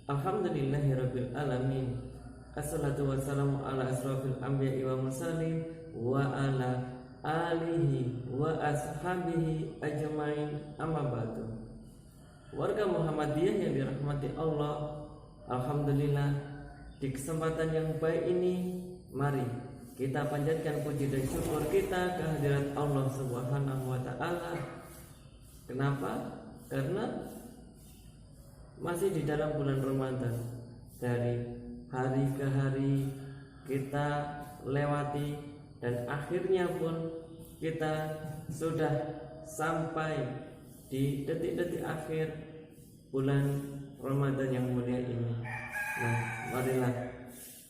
Alhamdulillahirabbil alamin. Assalatu wassalamu ala asrofil anbiya'i wa mursalin wa ala alihi wa ashabihi ajmain, amma ba'du. Warga Muhammadiyah yang dirahmati Allah, alhamdulillah di kesempatan yang baik ini mari kita panjatkan puji dan syukur kita kehadirat Allah Subhanahu wa taala. Kenapa? Karena masih di dalam bulan Ramadan, dari hari ke hari kita lewati dan akhirnya pun kita sudah sampai di detik-detik akhir bulan Ramadan yang mulia ini. Nah, marilah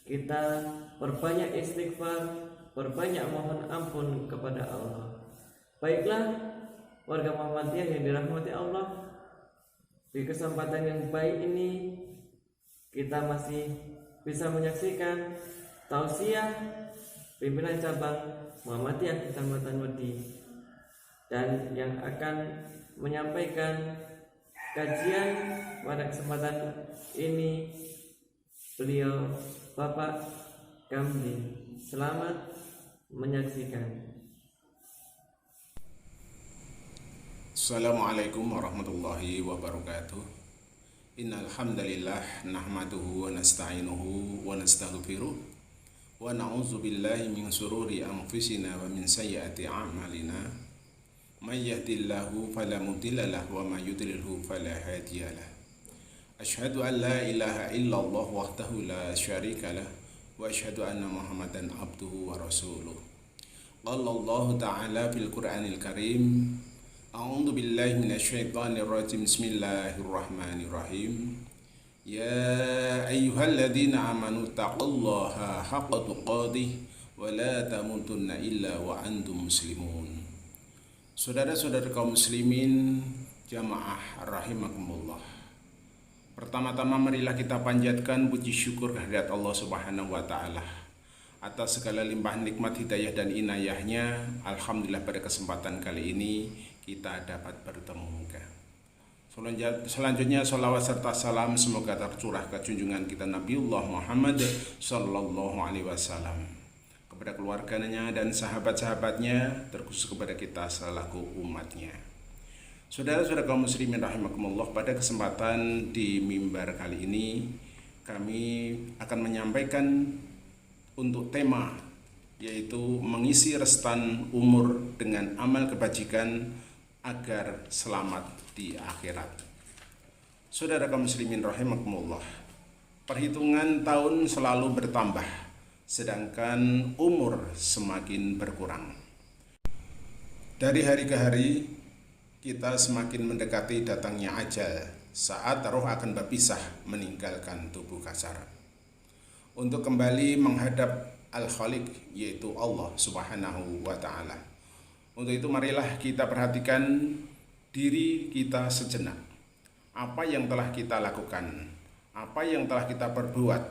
kita perbanyak istighfar, perbanyak mohon ampun kepada Allah. Baiklah warga Muhammadiyah yang dirahmati Allah, di kesempatan yang baik ini kita masih bisa menyaksikan tausiah pimpinan cabang Muhammadiyah Kecamatan Wedi, dan yang akan menyampaikan kajian pada kesempatan ini beliau Bapak Kamdi. Selamat menyaksikan. Assalamualaikum warahmatullahi wabarakatuh. Innal hamdalillah nahmaduhu wa nasta'inuhu wa nastaghfiruh wa na'udzu billahi min shururi anfusina wa min sayyiati a'malina. May yahdihillahu fala mudilla lahu wa may yudlilhu fala hadiyalah. Asyhadu an la ilaha illallah wahdahu la syarika lah wa asyhadu anna Muhammadan abduhu wa rasuluh. Qala Allah ta'ala fil Qur'anil Karim, A'udzu billahi minasyaitonir rajim. Bismillahirrahmanirrahim. Ya ayyuhalladzina amanu taqullaha haqqa tuqatih wa la tamutunna illa wa antum muslimun. Saudara-saudara kaum muslimin jamaah rahimakumullah. Pertama-tama marilah kita panjatkan puji syukur kehadirat Allah Subhanahu wa taala atas segala limpah nikmat hidayah dan inayahnya. Alhamdulillah pada kesempatan kali ini kita dapat bertemu. Selanjutnya salawat serta salam semoga tercurah ke junjungan kita Nabiullah Muhammad sallallahu alaihi wasallam, kepada keluarganya dan sahabat-sahabatnya, terkhusus kepada kita selaku umatnya. Saudara-saudara kaum muslimin rahimakumullah, pada kesempatan di mimbar kali ini kami akan menyampaikan untuk tema, yaitu mengisi restan umur dengan amal kebajikan agar selamat di akhirat. Saudara kaum muslimin rahimakumullah, perhitungan tahun selalu bertambah, sedangkan umur semakin berkurang. Dari hari ke hari kita semakin mendekati datangnya ajal, saat roh akan berpisah meninggalkan tubuh kasar untuk kembali menghadap Al-Khaliq, yaitu Allah Subhanahu wa ta'ala. Untuk itu marilah kita perhatikan diri kita sejenak. Apa yang telah kita lakukan, apa yang telah kita perbuat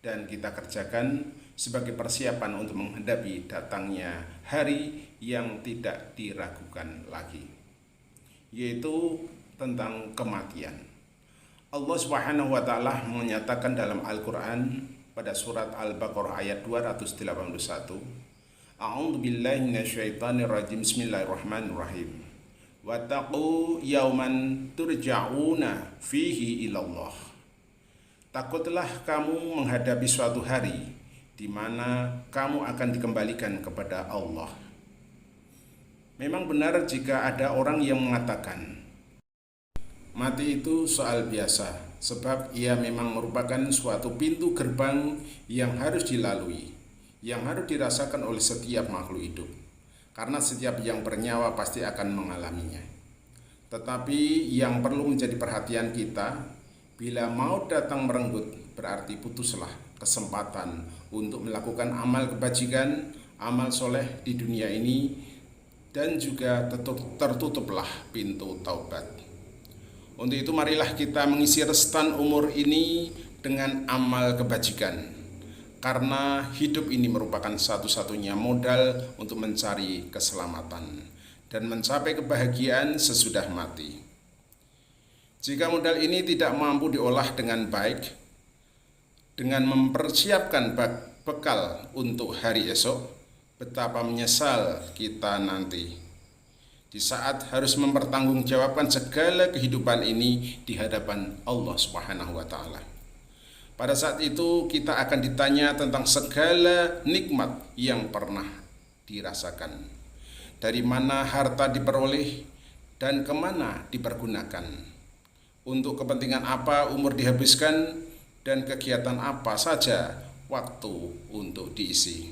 dan kita kerjakan sebagai persiapan untuk menghadapi datangnya hari yang tidak diragukan lagi, yaitu tentang kematian. Allah Subhanahu wa ta'ala menyatakan dalam Al-Quran pada surat Al-Baqarah ayat 281, A'udzu billahi minasyaitonir rajim. Bismillahirrahmanirrahim. Wattaqu yauman turja'una fihi ilallah. Takutlah kamu menghadapi suatu hari di mana kamu akan dikembalikan kepada Allah. Memang benar jika ada orang yang mengatakan mati itu soal biasa, sebab ia memang merupakan suatu pintu gerbang yang harus dilalui, yang harus dirasakan oleh setiap makhluk hidup, karena setiap yang bernyawa pasti akan mengalaminya. Tetapi yang perlu menjadi perhatian kita, bila maut datang merenggut, berarti putuslah kesempatan untuk melakukan amal kebajikan, amal soleh di dunia ini, dan juga tertutuplah pintu taubat. Untuk itu marilah kita mengisi restan umur ini dengan amal kebajikan, karena hidup ini merupakan satu-satunya modal untuk mencari keselamatan dan mencapai kebahagiaan sesudah mati. Jika modal ini tidak mampu diolah dengan baik, dengan mempersiapkan bekal untuk hari esok, betapa menyesal kita nanti di saat harus mempertanggungjawabkan segala kehidupan ini di hadapan Allah Subhanahu wa taala. Pada saat itu kita akan ditanya tentang segala nikmat yang pernah dirasakan. Dari mana harta diperoleh dan kemana dipergunakan. Untuk kepentingan apa umur dihabiskan dan kegiatan apa saja waktu untuk diisi.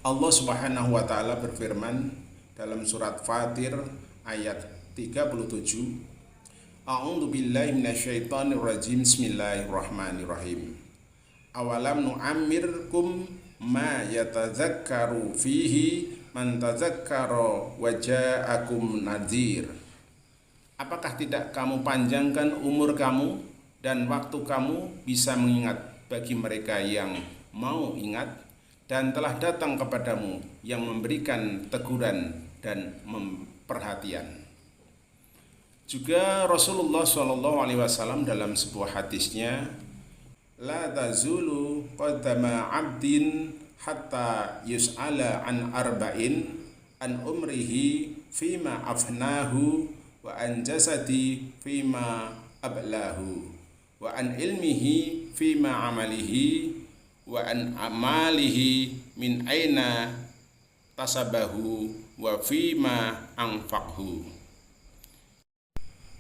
Allah Subhanahu wa taala berfirman dalam surat Fatir ayat 37, A'udzu billahi minasyaitonir rajim. Bismillahirrahmanirrahim. Awalam nu'ammirkum ma yatadzakkaru fihi man tadzakkara wa ja'akum nadhir. Apakah tidak kamu panjangkan umur kamu dan waktu kamu bisa mengingat bagi mereka yang mau ingat dan telah datang kepadamu yang memberikan teguran dan perhatian. Juga Rasulullah SAW dalam sebuah hadisnya, la tazulu qadama 'abdin hatta yus'ala an arba'in an umrihi fima afnahu wa an jasadi fima ablahu wa an ilmihi fima amalihi wa an amalihi min aina tasabahu wa fima anfaqhu.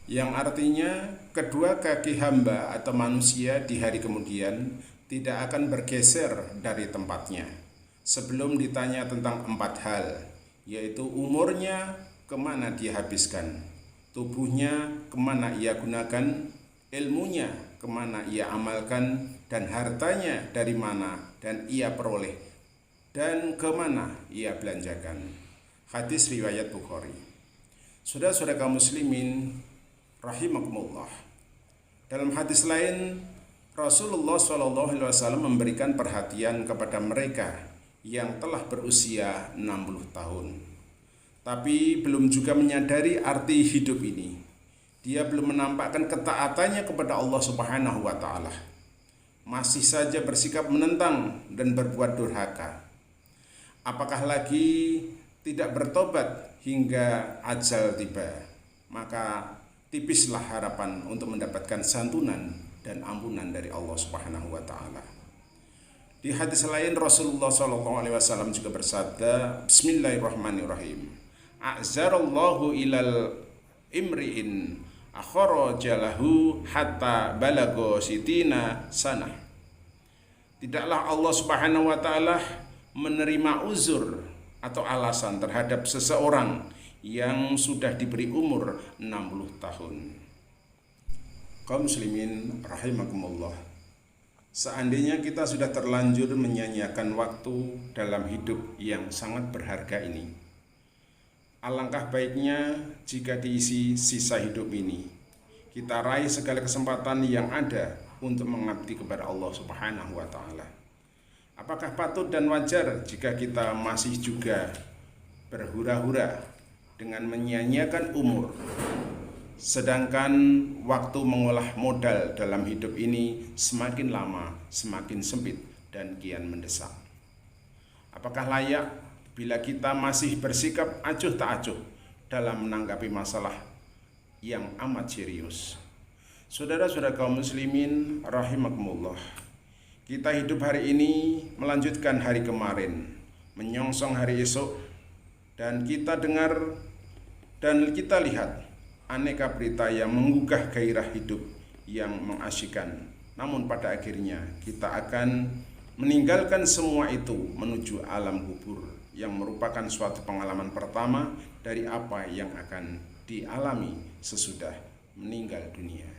Yang artinya kedua kaki hamba atau manusia di hari kemudian tidak akan bergeser dari tempatnya sebelum ditanya tentang 4 hal, yaitu umurnya kemana dia habiskan, tubuhnya kemana ia gunakan, ilmunya kemana ia amalkan, dan hartanya dari mana dan ia peroleh dan kemana ia belanjakan. Hadis riwayat Bukhari. Saudara-saudara kaum muslimin rahimakumullah. Dalam hadis lain, Rasulullah SAW memberikan perhatian kepada mereka yang telah berusia 60 tahun, tapi belum juga menyadari arti hidup ini. Dia belum menampakkan ketaatannya kepada Allah Subhanahu wa taala. Masih saja bersikap menentang dan berbuat durhaka. Apakah lagi tidak bertobat hingga ajal tiba? Maka tipislah harapan untuk mendapatkan santunan dan ampunan dari Allah Subhanahu wa taala. Di hadis lain Rasulullah SAW juga bersabda, Bismillahirrahmanirrahim. A'zarallahu ilal imri'in akharajalahu hatta balago sitina sanah. Tidaklah Allah Subhanahu wa taala menerima uzur atau alasan terhadap seseorang yang sudah diberi umur 60 tahun. Kaum muslimin rahimakumullah. Seandainya kita sudah terlanjur menyanyiakan waktu dalam hidup yang sangat berharga ini, alangkah baiknya jika diisi sisa hidup ini kita raih segala kesempatan yang ada untuk mengabdi kepada Allah Subhanahu wa taala. Apakah patut dan wajar jika kita masih juga berhura-hura dengan menyia-nyiakan umur, sedangkan waktu mengolah modal dalam hidup ini semakin lama semakin sempit dan kian mendesak? Apakah layak bila kita masih bersikap acuh tak acuh dalam menanggapi masalah yang amat serius? Saudara-saudara kaum muslimin rahimakumullah, kita hidup hari ini melanjutkan hari kemarin, menyongsong hari esok, dan kita dengar dan kita lihat aneka berita yang menggugah gairah hidup yang mengasyikkan. Namun pada akhirnya kita akan meninggalkan semua itu menuju alam kubur yang merupakan suatu pengalaman pertama dari apa yang akan dialami sesudah meninggal dunia.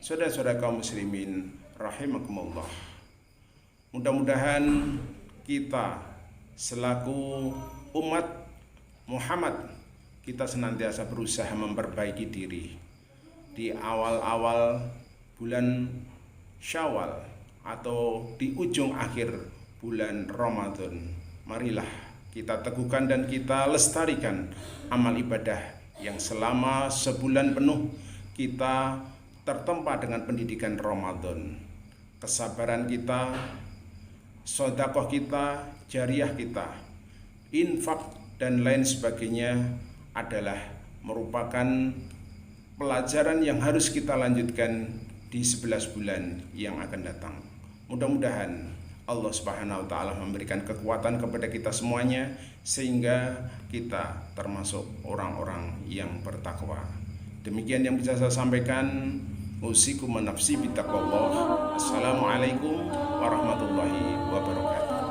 Saudara-saudara kaum muslimin rahimakumullah, mudah-mudahan kita selaku umat Muhammad, kita senantiasa berusaha memperbaiki diri di awal-awal bulan Syawal atau di ujung akhir bulan Ramadan. Marilah kita teguhkan dan kita lestarikan amal ibadah yang selama sebulan penuh kita tertempa dengan pendidikan Ramadan. Kesabaran kita, sedekah kita, jariah kita, infak dan lain sebagainya adalah merupakan pelajaran yang harus kita lanjutkan di 11 bulan yang akan datang. Mudah-mudahan Allah Subhanahu wa taala memberikan kekuatan kepada kita semuanya sehingga kita termasuk orang-orang yang bertakwa. Demikian yang bisa saya sampaikan. Usikum nafsi bittaqwallah. Assalamualaikum warahmatullahi wabarakatuh.